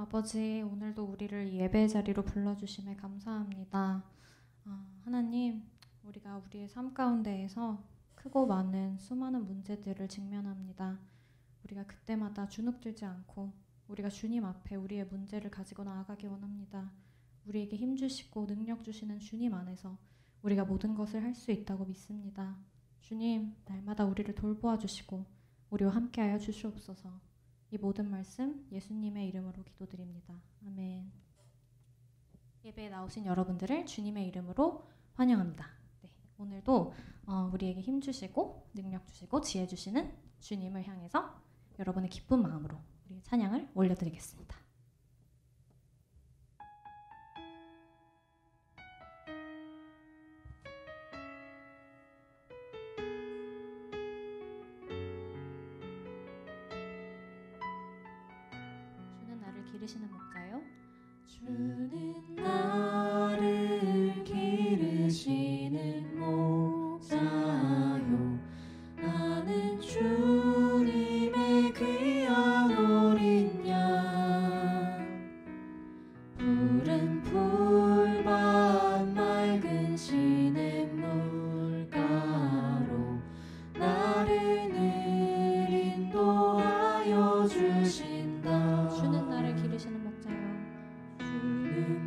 아버지, 오늘도 우리를 예배 자리로 불러주심에 감사합니다. 하나님, 우리가 우리의 삶 가운데에서 크고 많은 수많은 문제들을 직면합니다. 우리가 그때마다 주눅들지 않고 우리가 주님 앞에 우리의 문제를 가지고 나아가기 원합니다. 우리에게 힘 주시고 능력 주시는 주님 안에서 우리가 모든 것을 할 수 있다고 믿습니다. 주님, 날마다 우리를 돌보아 주시고 우리와 함께하여 주시옵소서. 이 모든 말씀 예수님의 이름으로 기도드립니다. 아멘. 예배에 나오신 여러분들을 주님의 이름으로 환영합니다. 네, 오늘도 우리에게 힘 주시고 능력 주시고 지혜 주시는 주님을 향해서 여러분의 기쁜 마음으로 우리 찬양을 올려드리겠습니다. 주는 나를 기르시는 목자요. 주는 나를 기르시는 목자요. 나는 주님의 귀한 어린 양. 푸른 풀밭 맑은 시냇물가로 나를 늘 인도하여 주신다. 주는 나를 기르시는 목자요. 주는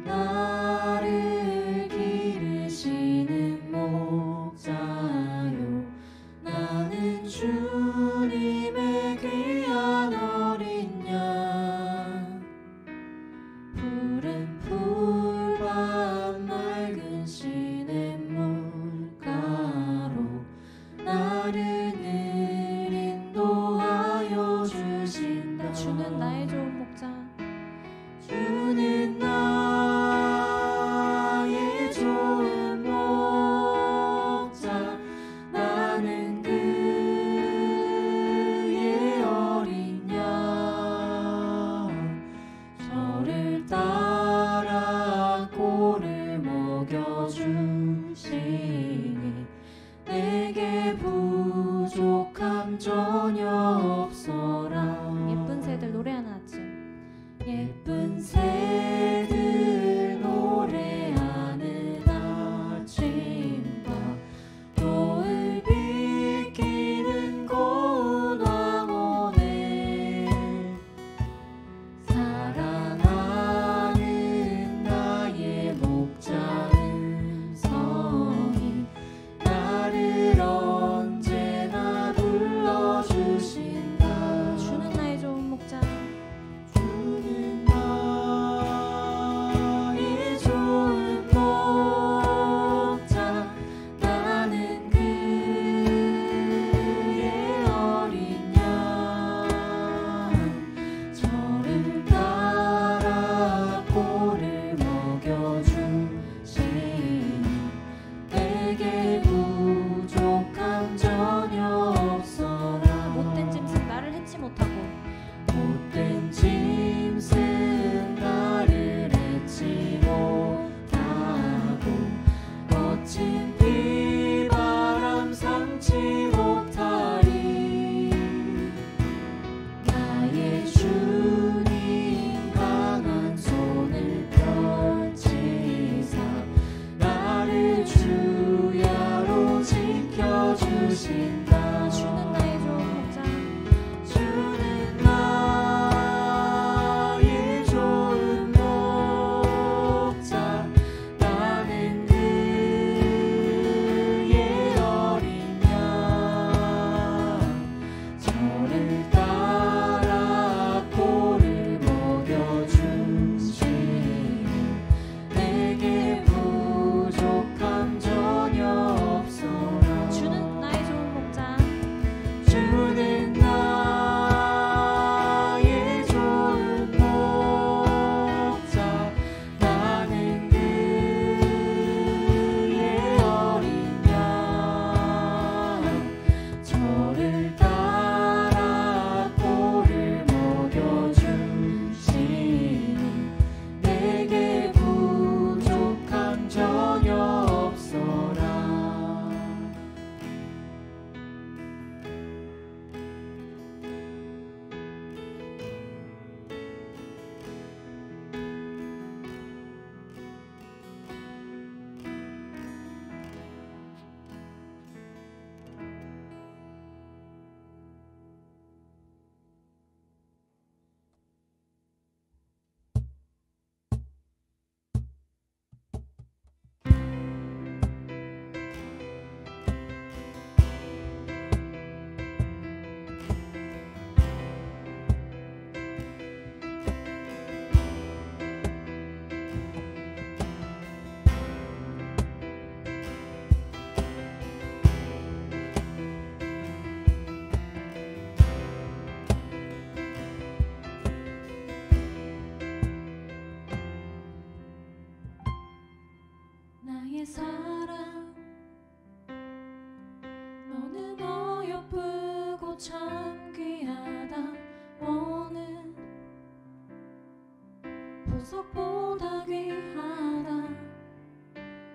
보석보다 귀하다.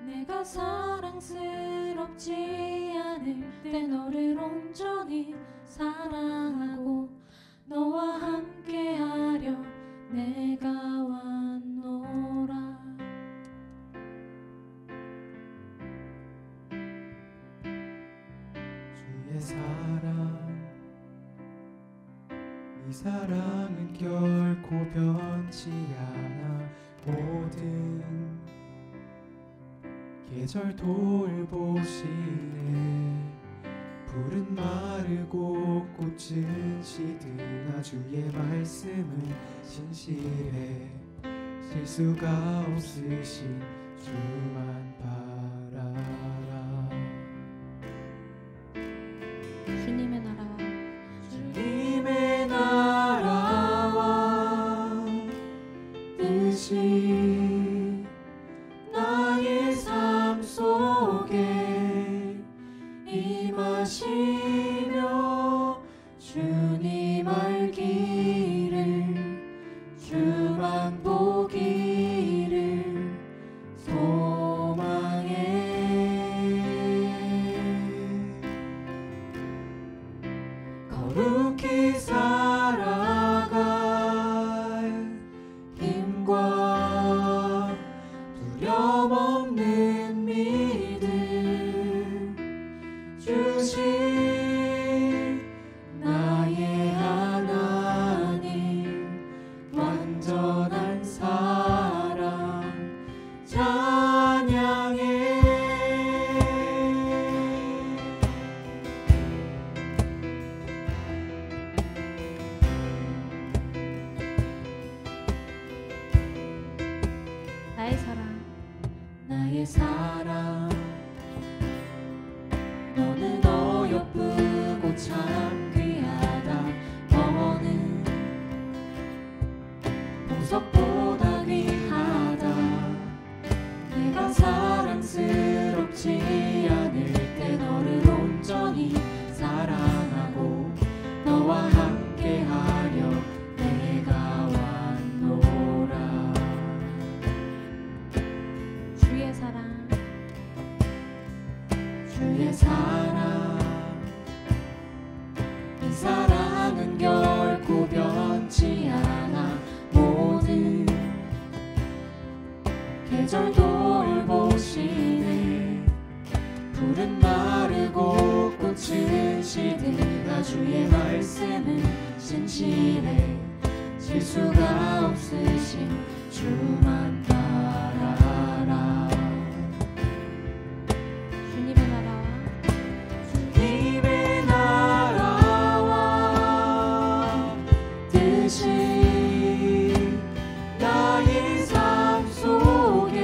내가 사랑스럽지 않을 때 너를 온전히 사랑하고 너와 함께하려 내가 왔노라. 주의 사랑, 이 사랑은 결코 변치 않아. 모든 계절 돌보시네. 풀은 마르고 꽃은 시드나 주의 말씀은 신실해. 실수가 없으신 주만 바라라. 주님의 나라와 주님의 나라와 뜻이 나의 삶 속에 임하시며 주님 알기를 주만 보기를 소망해. 거룩히 살아갈 힘과 두려움 없는 믿음 주신 나의 하나님, 완전한 사랑 찬양해. 나의 사랑, 나의 사랑, 너는 어여쁘고 참 귀하다. 너는 보석보다 귀하다. 내가 사랑스럽지 않을 때 너를 온전히 사랑하고 너와 함께하려 내가 왔노라. 주의 사랑, 주의 사랑, 이 사랑은 결코 변치 않아. 모든 계절 돌보시네. 풀은 마르고 꽃은 시드나 주의 말씀은 신실해. 실수가 없으신 주만 바라라. 주님의 나라와 주님의 나라와 뜻이 나의 삶 속에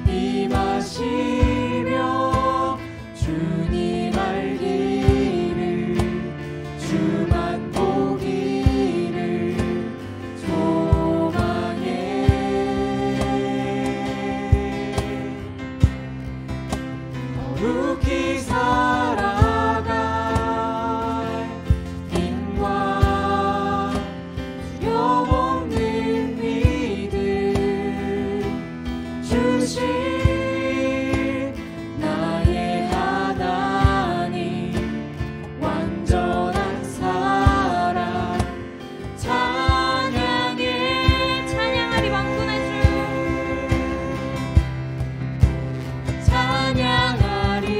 임하시며 주님 알기를 주만 보기를 소망해. 거룩히 살아갈 힘과 두려움 없는 믿음 주신 나의 하나님, 완전한 사랑 찬양해. 찬양하리 왕군의 주. 찬양하리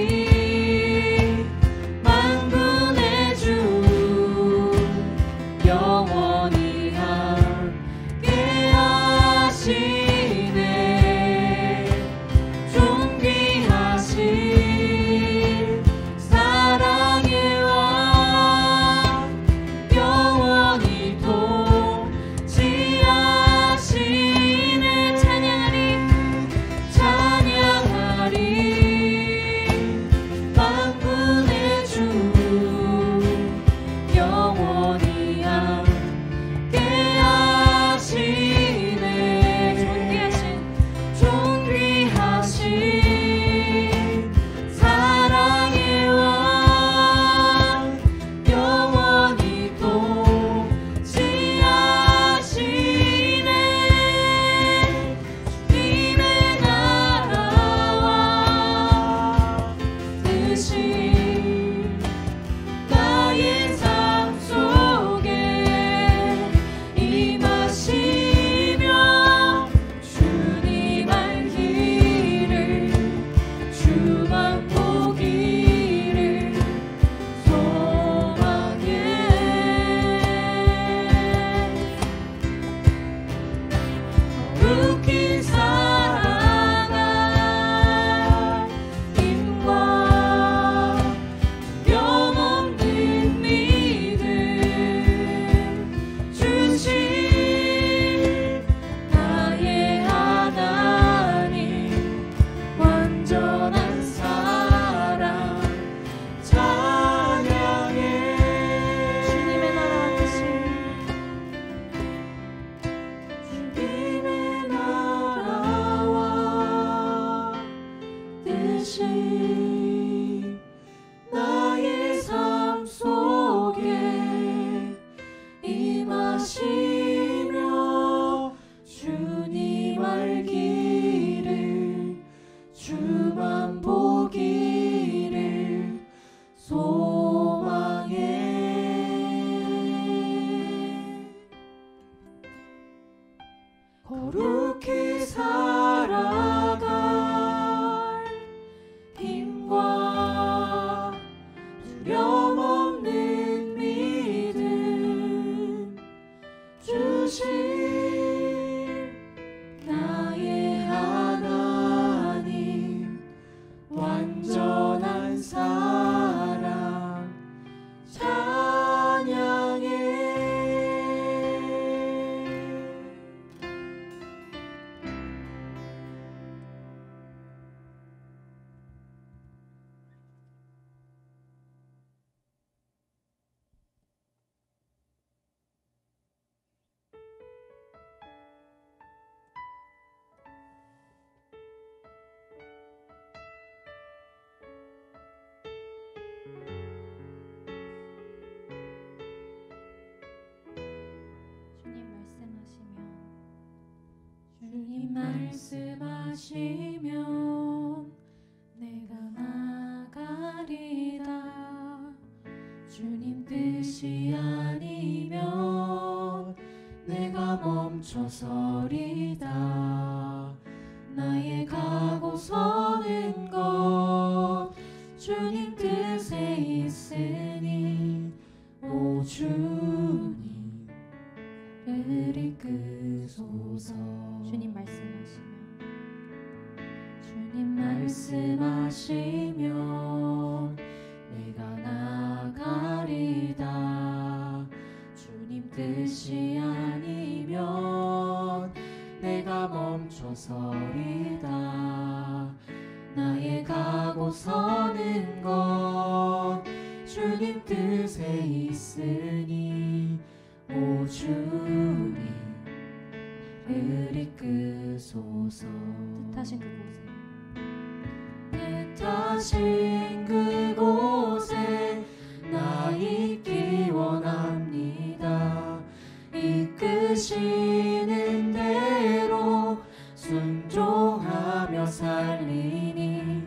뜻이 나의 삶 속에 임하시며 주님 알기를 주만 보기를 소망해 거룩히 살아갈 힘과 두려움 없는 믿음 주실 나의 하나님 완전한 사랑 찬양해 주님 말씀하시면 내가 나가리다 주님 뜻이 아니면 내가 멈춰서리다 나의 가고 서는 것 주님 뜻에 있으니 오 주님 를 이끄소서 주님 말씀하시면 주님 말씀하시면 내가 나가리다 주님 뜻이 아니면 내가 멈춰서리다 나의 가고 서는 것 주님 뜻에 있으니 오 주님 를 이끄소서 뜻하신 그곳에 뜻하신 그곳에 나 있기 원합니다 이끄시는 대로 순종하며 살리니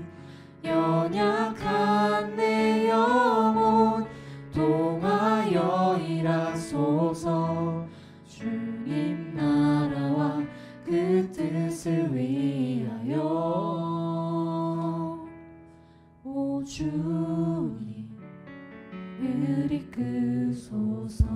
연약한 내 영혼 동하여 일하소서 주님 나라와 그 뜻을 위하여 오 주님 을 이끄소서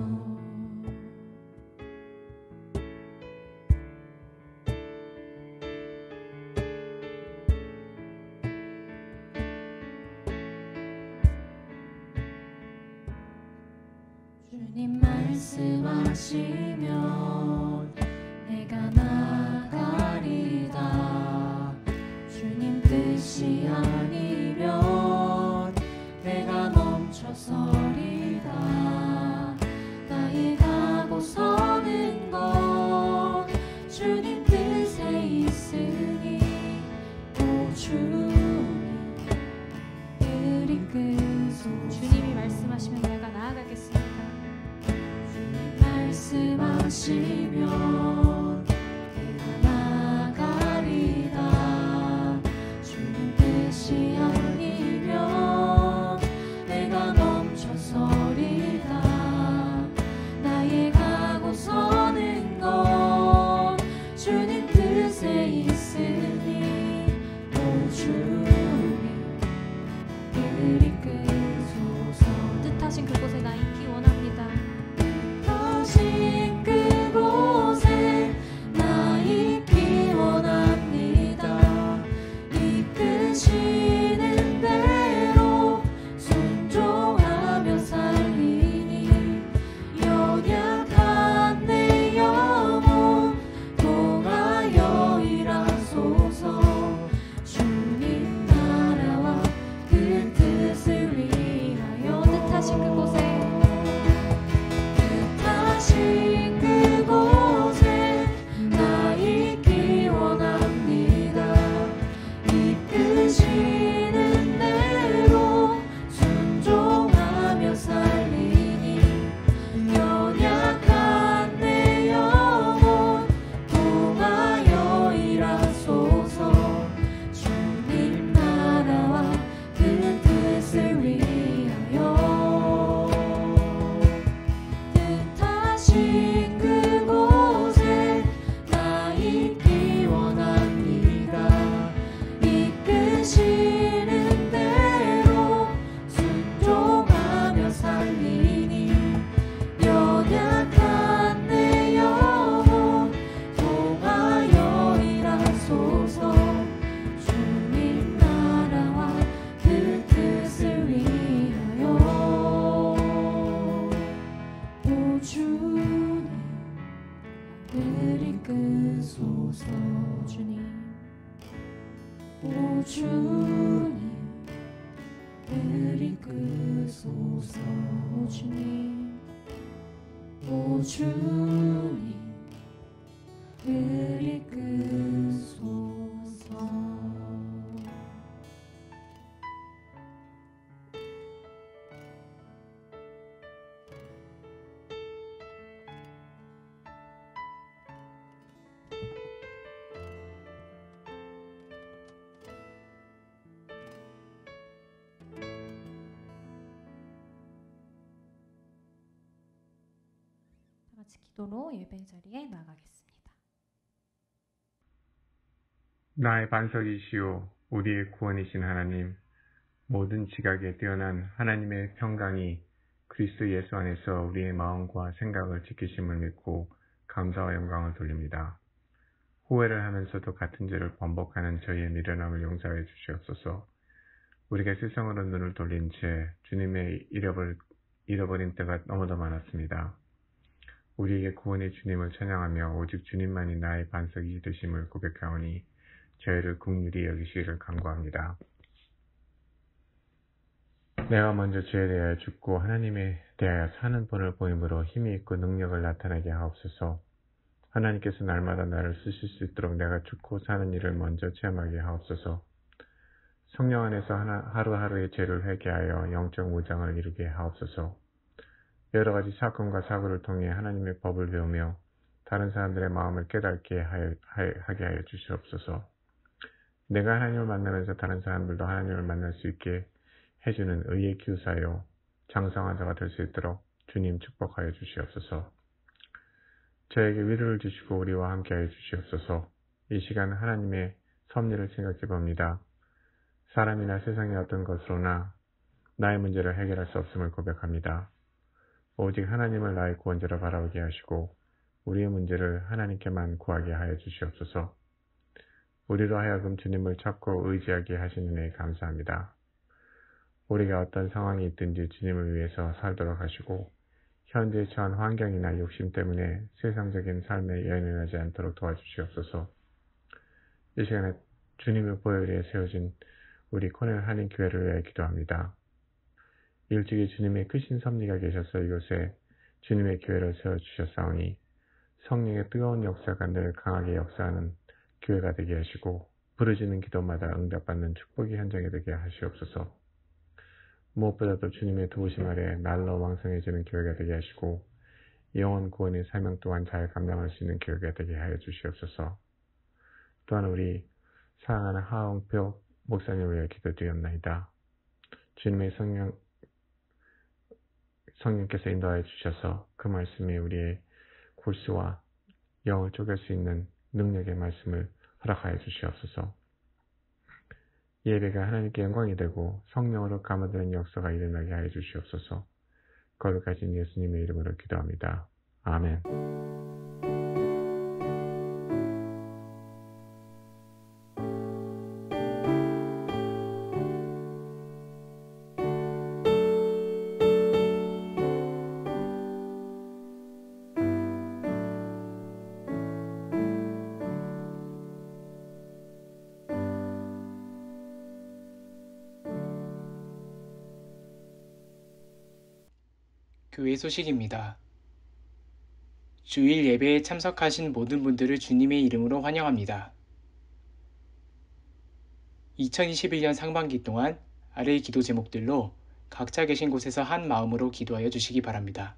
주님 말씀하시면 내가 나가리다 주님 뜻이 아니면 내가 멈춰서리다 나의 가고 서는 것 주님 뜻에 있으니 오 주님 을 이끄소서 주님이 말씀하시면 내가 나아가겠습니다. 말씀하시면 내가 나가리다 주님 뜻이 아니면 내가 멈춰서리다 나의 가고 서는 것 주님 뜻에 있으니 오 주님 을 이끄소서 뜻하신 그곳에 나 있기 원합니다. 뜻하신 그곳에 나 있기 원합니다 이끄시는 대로 순종하며 살리니 연약한 내 영혼 동하여 일하소서 주님 나라와 그 뜻을 위하여 뜻하신 그곳에 뜻하신 그곳에 나 있기 원합니다 이끄시 주님 그리 끄소서. 오 주님, 오 주님 그리 끄소서. 다 같이 기도로 예배 자리에 나가겠습니다. 나의 반석이시오 우리의 구원이신 하나님, 모든 지각에 뛰어난 하나님의 평강이 그리스도 예수 안에서 우리의 마음과 생각을 지키심을 믿고 감사와 영광을 돌립니다. 후회를 하면서도 같은 죄를 반복하는 저희의 미련함을 용서해 주시옵소서. 우리가 세상으로 눈을 돌린 채 주님의 잃어버린 때가 너무도 많았습니다. 우리에게 구원의 주님을 찬양하며 오직 주님만이 나의 반석이 되심을 고백하오니 저희를 긍휼히 여기시기를 간구합니다. 내가 먼저 죄에 대하여 죽고 하나님에 대하여 사는 본을 보임으로 힘이 있고 능력을 나타내게 하옵소서. 하나님께서 날마다 나를 쓰실 수 있도록 내가 죽고 사는 일을 먼저 체험하게 하옵소서. 성령 안에서 하루하루의 죄를 회개하여 영적 무장을 이루게 하옵소서. 여러 가지 사건과 사고를 통해 하나님의 법을 배우며 다른 사람들의 마음을 깨닫게 하게 하여 주시옵소서. 내가 하나님을 만나면서 다른 사람들도 하나님을 만날 수 있게 해주는 의의 교사요 장성한 자가 될 수 있도록 주님 축복하여 주시옵소서. 저에게 위로를 주시고 우리와 함께하여 주시옵소서. 이 시간 하나님의 섭리를 생각해 봅니다. 사람이나 세상의 어떤 것으로나 나의 문제를 해결할 수 없음을 고백합니다. 오직 하나님을 나의 구원자로 바라보게 하시고 우리의 문제를 하나님께만 구하게 하여 주시옵소서. 우리로 하여금 주님을 찾고 의지하게 하시는 데 감사합니다. 우리가 어떤 상황이 있든지 주님을 위해서 살도록 하시고 현재 처한 환경이나 욕심 때문에 세상적인 삶에 연연하지 않도록 도와주시옵소서. 이 시간에 주님의 보혈 위에 세워진 우리 코넬 한인교회를 위해 기도합니다. 일찍이 주님의 크신 섭리가 계셔서 이곳에 주님의 교회를 세워주셨사오니 성령의 뜨거운 역사가 늘 강하게 역사하는 교회가 되게 하시고 부르짖는 기도마다 응답받는 축복의 현장이 되게 하시옵소서. 무엇보다도 주님의 도우심 아래 날로 왕성해지는 교회가 되게 하시고 영원 구원의 사명 또한 잘 감당할 수 있는 교회가 되게 하여 주시옵소서. 또한 우리 사랑하는 하홍표 목사님을 위해 기도드렸나이다. 주님의 성령께서 인도하여 주셔서 그 말씀이 우리의 골수와 영을 쪼갤 수 있는 능력의 말씀을 허락하여 주시옵소서. 예배가 하나님께 영광이 되고 성령으로 감화되는 역사가 일어나게 하여 주시옵소서. 거룩하신 예수님의 이름으로 기도합니다. 아멘. 교회 소식입니다. 주일 예배에 참석하신 모든 분들을 주님의 이름으로 환영합니다. 2021년 상반기 동안 아래의 기도 제목들로 각자 계신 곳에서 한 마음으로 기도하여 주시기 바랍니다.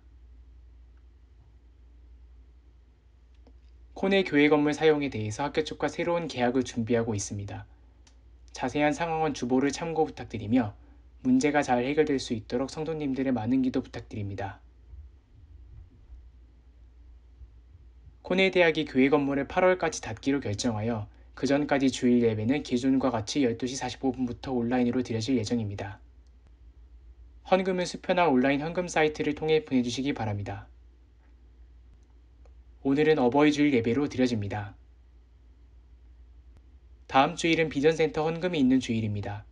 코넬 교회 건물 사용에 대해서 학교 측과 새로운 계약을 준비하고 있습니다. 자세한 상황은 주보를 참고 부탁드리며 문제가 잘 해결될 수 있도록 성도님들의 많은 기도 부탁드립니다. 코넬 대학이 교회 건물을 8월까지 닫기로 결정하여 그 전까지 주일 예배는 기존과 같이 12시 45분부터 온라인으로 드려질 예정입니다. 헌금은 수표나 온라인 헌금 사이트를 통해 보내주시기 바랍니다. 오늘은 어버이 주일 예배로 드려집니다. 다음 주일은 비전센터 헌금이 있는 주일입니다.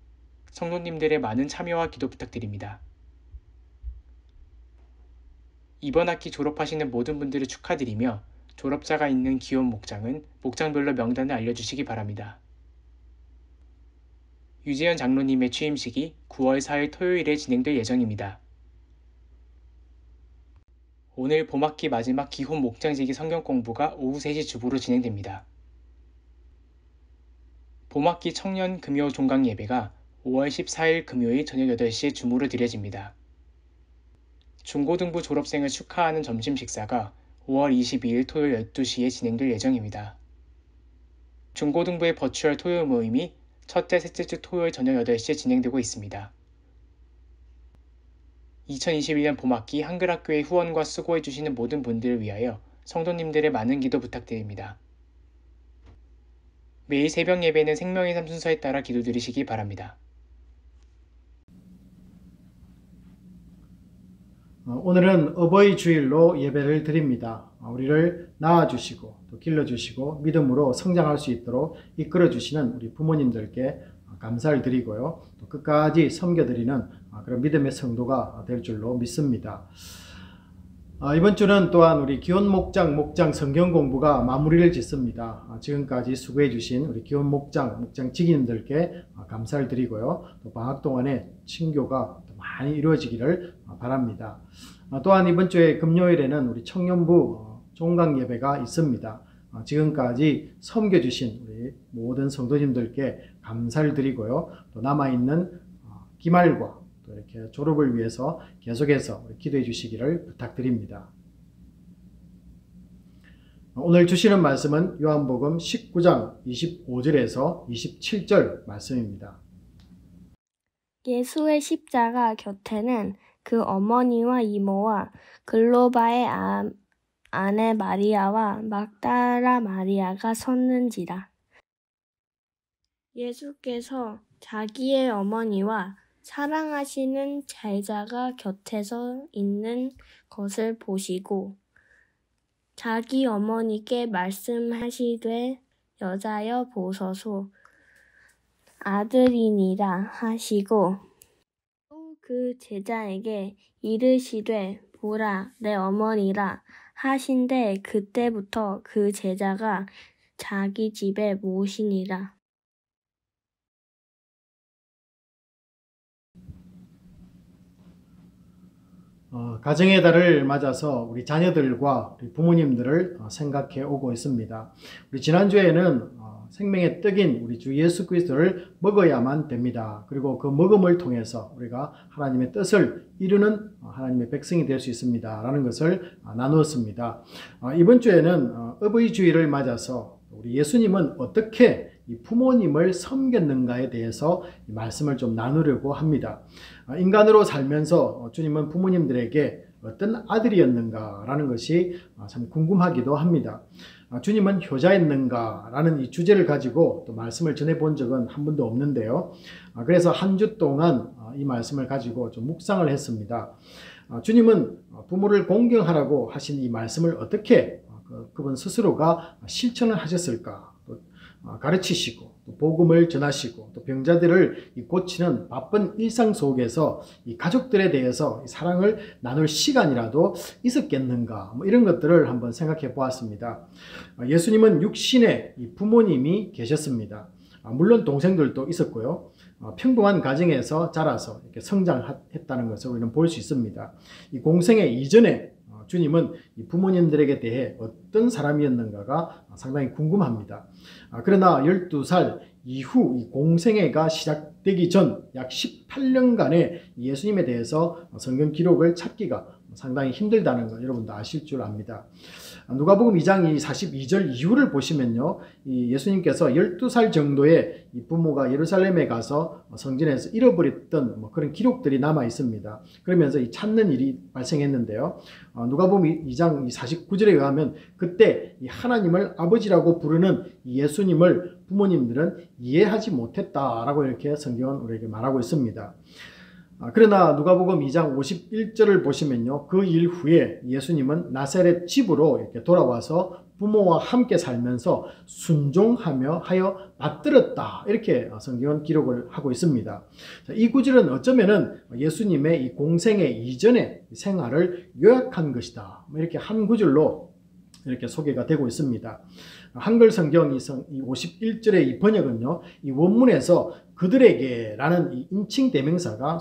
성도님들의 많은 참여와 기도 부탁드립니다. 이번 학기 졸업하시는 모든 분들을 축하드리며 졸업자가 있는 기혼 목장은 목장별로 명단을 알려주시기 바랍니다. 유재현 장로님의 취임식이 9월 4일 토요일에 진행될 예정입니다. 오늘 봄학기 마지막 기혼 목장지기 성경 공부가 오후 3시 주부로 진행됩니다. 봄학기 청년 금요 종강 예배가 5월 14일 금요일 저녁 8시에 주무로 드려집니다. 중고등부 졸업생을 축하하는 점심 식사가 5월 22일 토요일 12시에 진행될 예정입니다. 중고등부의 버추얼 토요일 모임이 첫째, 셋째 주 토요일 저녁 8시에 진행되고 있습니다. 2021년 봄학기 한글학교의 후원과 수고해주시는 모든 분들을 위하여 성도님들의 많은 기도 부탁드립니다. 매일 새벽 예배는 생명의 삶 순서에 따라 기도드리시기 바랍니다. 오늘은 어버이 주일로 예배를 드립니다. 우리를 낳아주시고 또 길러주시고 믿음으로 성장할 수 있도록 이끌어주시는 우리 부모님들께 감사를 드리고요. 또 끝까지 섬겨드리는 그런 믿음의 성도가 될 줄로 믿습니다. 이번 주는 또한 우리 기혼 목장 성경 공부가 마무리를 짓습니다. 지금까지 수고해 주신 우리 기혼 목장 직인들께 감사를 드리고요. 또 방학 동안에 친교가 많이 이루어지기를 바랍니다. 또한 이번 주에 금요일에는 우리 청년부 종강 예배가 있습니다. 지금까지 섬겨주신 우리 모든 성도님들께 감사를 드리고요. 또 남아있는 기말과 또 이렇게 졸업을 위해서 계속해서 기도해 주시기를 부탁드립니다. 오늘 주시는 말씀은 요한복음 19장 25절에서 27절 말씀입니다. 예수의 십자가 곁에는 그 어머니와 이모와 글로바의 아내 마리아와 막달라 마리아가 섰는지라. 예수께서 자기의 어머니와 사랑하시는 제자가 곁에서 있는 것을 보시고 자기 어머니께 말씀하시되 여자여 보소서 아들이니라 하시고 또 그 제자에게 이르시되 보라 내 어머니라 하신데 그때부터 그 제자가 자기 집에 모시니라. 가정의 달을 맞아서 우리 자녀들과 우리 부모님들을 생각해 오고 있습니다. 우리 지난주에는 생명의 떡인 우리 주 예수 그리스도를 먹어야만 됩니다. 그리고 그 먹음을 통해서 우리가 하나님의 뜻을 이루는 하나님의 백성이 될 수 있습니다. 라는 것을 나누었습니다. 이번 주에는 어버이 주일을 맞아서 우리 예수님은 어떻게 이 부모님을 섬겼는가에 대해서 이 말씀을 좀 나누려고 합니다. 인간으로 살면서 주님은 부모님들에게 어떤 아들이었는가라는 것이 참 궁금하기도 합니다. 주님은 효자였는가라는 이 주제를 가지고 또 말씀을 전해본 적은 한 번도 없는데요. 그래서 한 주 동안 이 말씀을 가지고 좀 묵상을 했습니다. 주님은 부모를 공경하라고 하신 이 말씀을 어떻게 그분 스스로가 실천을 하셨을까? 가르치시고 또 복음을 전하시고 또 병자들을 고치는 바쁜 일상 속에서 이 가족들에 대해서 사랑을 나눌 시간이라도 있었겠는가, 이런 것들을 한번 생각해 보았습니다. 예수님은 육신의 부모님이 계셨습니다. 물론 동생들도 있었고요. 평범한 가정에서 자라서 이렇게 성장했다는 것을 우리는 볼 수 있습니다. 이 공생애 이전에 주님은 이 부모님들에게 대해 어떤 사람이었는가가 상당히 궁금합니다. 그러나 12살 이후 이 공생애가 시작되기 전 약 18년간의 예수님에 대해서 성경 기록을 찾기가 상당히 힘들다는 거 여러분도 아실 줄 압니다. 누가복음 2장 42절 이후를 보시면요, 이 예수님께서 12살 정도의 이 부모가 예루살렘에 가서 성전에서 잃어버렸던 그런 기록들이 남아 있습니다. 그러면서 이 찾는 일이 발생했는데요. 누가복음 2장 49절에 의하면 그때 이 하나님을 아버지라고 부르는 예수님을 부모님들은 이해하지 못했다라고 이렇게 성경은 우리에게 말하고 있습니다. 그러나 누가복음 2장 51절을 보시면요, 그 일 후에 예수님은 나사렛 집으로 이렇게 돌아와서 부모와 함께 살면서 순종하며 하여 받들었다, 이렇게 성경은 기록을 하고 있습니다. 이 구절은 어쩌면은 예수님의 이 공생애 이전의 생활을 요약한 것이다, 이렇게 한 구절로 이렇게 소개가 되고 있습니다. 한글 성경 이 51절의 이 번역은요, 이 원문에서 그들에게라는 이 인칭 대명사가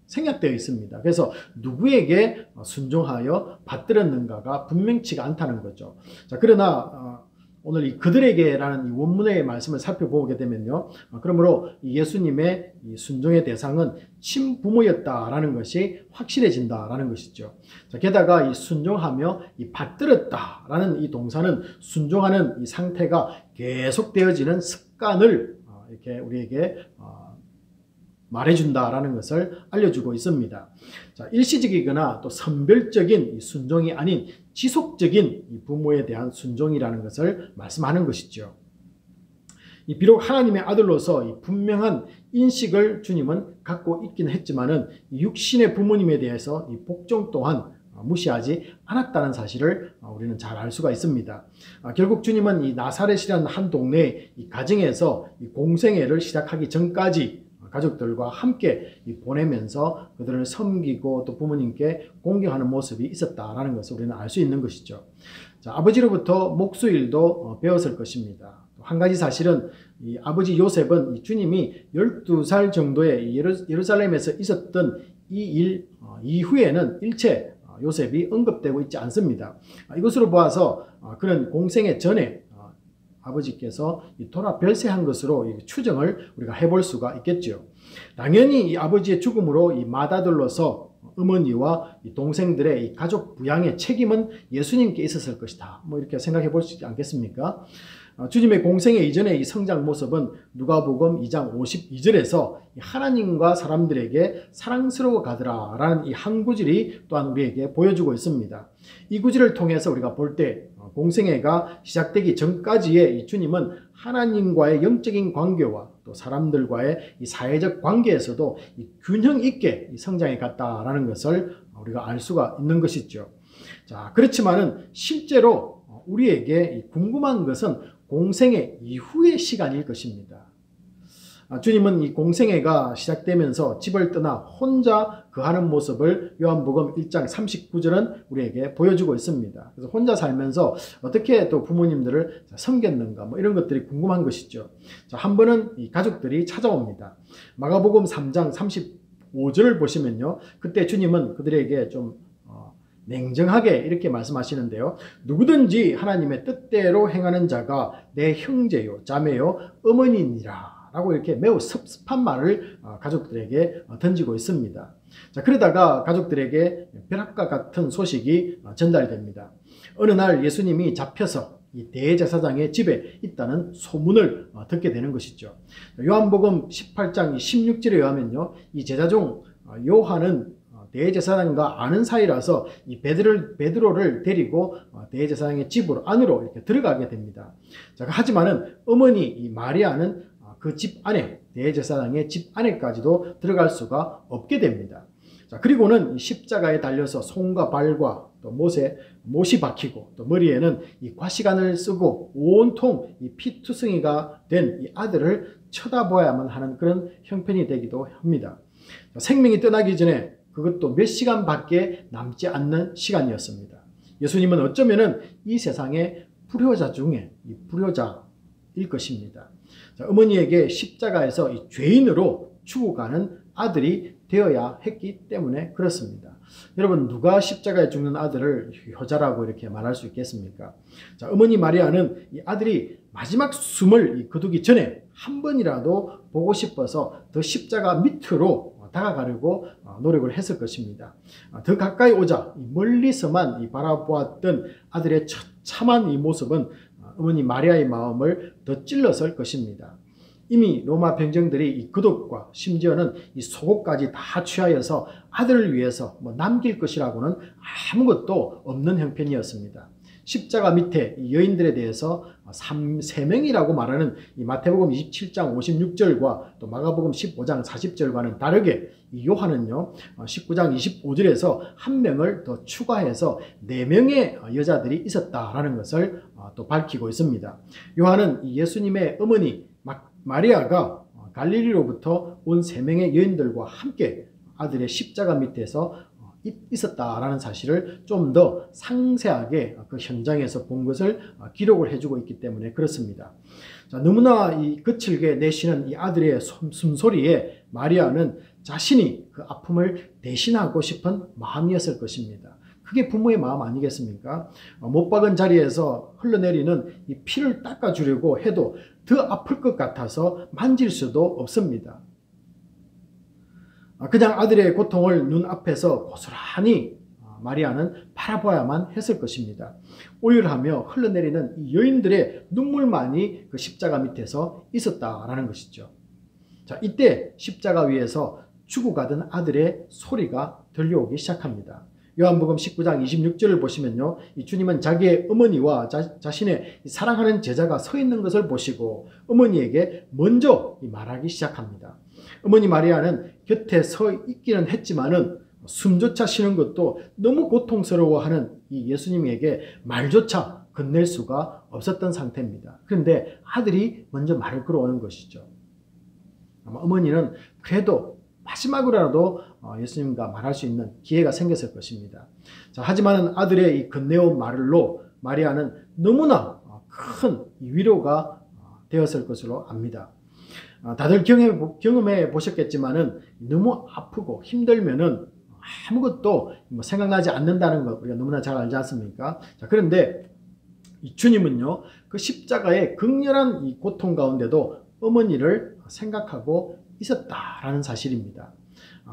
생략되어 있습니다. 그래서 누구에게 순종하여 받들었는가가 분명치가 않다는 거죠. 자, 그러나 오늘 이 그들에게라는 이 원문의 말씀을 살펴보게 되면요, 그러므로 이 예수님의 이 순종의 대상은 친부모였다라는 것이 확실해진다라는 것이죠. 자, 게다가 이 순종하며 이 받들었다라는 이 동사는 순종하는 이 상태가 계속되어지는 습관을 이렇게 우리에게 말해준다라는 것을 알려주고 있습니다. 자, 일시적이거나 또 선별적인 이 순종이 아닌 지속적인 이 부모에 대한 순종이라는 것을 말씀하는 것이죠. 비록 하나님의 아들로서 이 분명한 인식을 주님은 갖고 있긴 했지만은 육신의 부모님에 대해서 이 복종 또한 무시하지 않았다는 사실을 우리는 잘 알 수가 있습니다. 결국 주님은 이 나사렛이라는 한 동네의 이 가정에서 이 공생애를 시작하기 전까지 가족들과 함께 보내면서 그들을 섬기고 또 부모님께 공경하는 모습이 있었다라는 것을 우리는 알 수 있는 것이죠. 자, 아버지로부터 목수일도 배웠을 것입니다. 한 가지 사실은 이 아버지 요셉은 이 주님이 12살 정도의 예루살렘에서 있었던 이 일 이후에는 일체 요셉이 언급되고 있지 않습니다. 이것으로 보아서 그는 공생애 전에 아버지께서 돌아 별세한 것으로 추정을 우리가 해볼 수가 있겠죠. 당연히 이 아버지의 죽음으로 이 맏아들로서 어머니와 이 동생들의 이 가족 부양의 책임은 예수님께 있었을 것이다. 뭐 이렇게 생각해 볼 수 있지 않겠습니까? 주님의 공생애 이전의 이 성장 모습은 누가복음 2장 52절에서 하나님과 사람들에게 사랑스러워 가더라 라는 이 한 구절이 또한 우리에게 보여주고 있습니다. 이 구절을 통해서 우리가 볼 때 공생애가 시작되기 전까지의 이 주님은 하나님과의 영적인 관계와 또 사람들과의 이 사회적 관계에서도 이 균형 있게 성장해 갔다라는 것을 우리가 알 수가 있는 것이죠. 자, 그렇지만은 실제로 우리에게 궁금한 것은 공생애 이후의 시간일 것입니다. 주님은 이 공생애가 시작되면서 집을 떠나 혼자 거하는 모습을 요한복음 1장 39절은 우리에게 보여주고 있습니다. 그래서 혼자 살면서 어떻게 또 부모님들을 섬겼는가 뭐 이런 것들이 궁금한 것이죠. 자, 한 번은 이 가족들이 찾아옵니다. 마가복음 3장 35절을 보시면요, 그때 주님은 그들에게 좀 냉정하게 이렇게 말씀하시는데요. 누구든지 하나님의 뜻대로 행하는 자가 내 형제요, 자매요, 어머니니라 라고 이렇게 매우 섭섭한 말을 가족들에게 던지고 있습니다. 자, 그러다가 가족들에게 벼락과 같은 소식이 전달됩니다. 어느 날 예수님이 잡혀서 이 대제사장의 집에 있다는 소문을 듣게 되는 것이죠. 요한복음 18장 16절에 의하면요, 이 제자중 요한은 대제사장과 아는 사이라서 이 베드로를 데리고 대제사장의 집으로 안으로 이렇게 들어가게 됩니다. 자, 하지만은 어머니 이 마리아는 그 집 안에, 대제사장의 집 안에까지도 들어갈 수가 없게 됩니다. 자, 그리고는 십자가에 달려서 손과 발과 또 못이 박히고 또 머리에는 이 과시관을 쓰고 온통 이 피투성이가 된 이 아들을 쳐다보아야만 하는 그런 형편이 되기도 합니다. 자, 생명이 떠나기 전에 그것도 몇 시간밖에 남지 않는 시간이었습니다. 예수님은 어쩌면은 이 세상의 불효자 중에 이 불효자일 것입니다. 자, 어머니에게 십자가에서 이 죄인으로 죽어가는 아들이 되어야 했기 때문에 그렇습니다. 여러분, 누가 십자가에 죽는 아들을 효자라고 이렇게 말할 수 있겠습니까? 자, 어머니 마리아는 이 아들이 마지막 숨을 거두기 전에 한 번이라도 보고 싶어서 더 십자가 밑으로 다가가려고 노력을 했을 것입니다. 더 가까이 오자 멀리서만 바라보았던 아들의 처참한 이 모습은 어머니 마리아의 마음을 더 찔렀을 것입니다. 이미 로마 병정들이 이 그독과 심지어는 이 속옷까지 다 취하여서 아들을 위해서 남길 것이라고는 아무것도 없는 형편이었습니다. 십자가 밑에 이 여인들에 대해서 3명이라고 말하는 이 마태복음 27장 56절과 또 마가복음 15장 40절과는 다르게 이 요한은요 19장 25절에서 한 명을 더 추가해서 4명의 여자들이 있었다라는 것을 또 밝히고 있습니다. 요한은 예수님의 어머니 마리아가 갈릴리로부터 온 3명의 여인들과 함께 아들의 십자가 밑에서 있었다라는 사실을 좀 더 상세하게 그 현장에서 본 것을 기록을 해주고 있기 때문에 그렇습니다. 자, 너무나 이 거칠게 내쉬는 이 아들의 숨소리에 마리아는 자신이 그 아픔을 대신하고 싶은 마음이었을 것입니다. 그게 부모의 마음 아니겠습니까? 못 박은 자리에서 흘러내리는 이 피를 닦아주려고 해도 더 아플 것 같아서 만질 수도 없습니다. 그냥 아들의 고통을 눈앞에서 고스란히 마리아는 바라봐야만 했을 것입니다. 오열하며 흘러내리는 이 여인들의 눈물만이 그 십자가 밑에서 있었다라는 것이죠. 자, 이때 십자가 위에서 죽어가던 아들의 소리가 들려오기 시작합니다. 요한복음 19장 26절을 보시면요, 이 주님은 자기의 어머니와 자신의 사랑하는 제자가 서 있는 것을 보시고 어머니에게 먼저 말하기 시작합니다. 어머니 마리아는 곁에 서 있기는 했지만은 숨조차 쉬는 것도 너무 고통스러워하는 이 예수님에게 말조차 건넬 수가 없었던 상태입니다. 그런데 아들이 먼저 말을 걸어오는 것이죠. 아마 어머니는 그래도 마지막으로라도 예수님과 말할 수 있는 기회가 생겼을 것입니다. 자, 하지만 아들의 이 건네온 말로 마리아는 너무나 큰 위로가 되었을 것으로 압니다. 다들 경험해 보셨겠지만은 너무 아프고 힘들면은 아무것도 생각나지 않는다는 것 우리가 너무나 잘 알지 않습니까? 자, 그런데 이 주님은요, 그 십자가의 극렬한 이 고통 가운데도 어머니를 생각하고 있었다라는 사실입니다.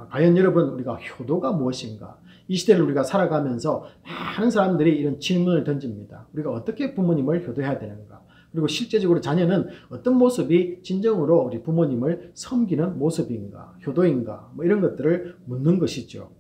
과연 여러분, 우리가 효도가 무엇인가? 이 시대를 우리가 살아가면서 많은 사람들이 이런 질문을 던집니다. 우리가 어떻게 부모님을 효도해야 되는가? 그리고 실제적으로 자녀는 어떤 모습이 진정으로 우리 부모님을 섬기는 모습인가? 효도인가? 뭐 이런 것들을 묻는 것이죠.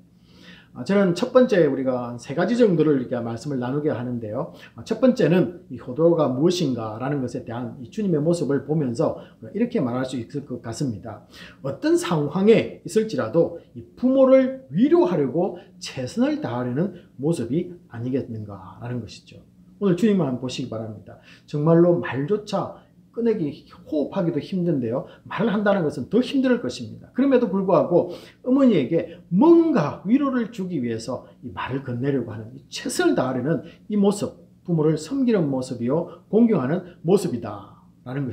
저는 첫 번째 우리가 세 가지 정도를 이렇게 말씀을 나누게 하는데요. 첫 번째는 이 효도가 무엇인가 라는 것에 대한 이 주님의 모습을 보면서 이렇게 말할 수 있을 것 같습니다. 어떤 상황에 있을지라도 이 부모를 위로하려고 최선을 다하려는 모습이 아니겠는가 라는 것이죠. 오늘 주님을 한번 보시기 바랍니다. 정말로 말조차 꺼내기, 호흡하기도 힘든데요, 말을 한다는 것은 더 힘들 것입니다. 그럼에도 불구하고 어머니에게 뭔가 위로를 주기 위해서 이 말을 건네려고 하는, 최선을 다하려는 이 모습, 부모를 섬기는 모습이요, 공경하는 모습이다 라는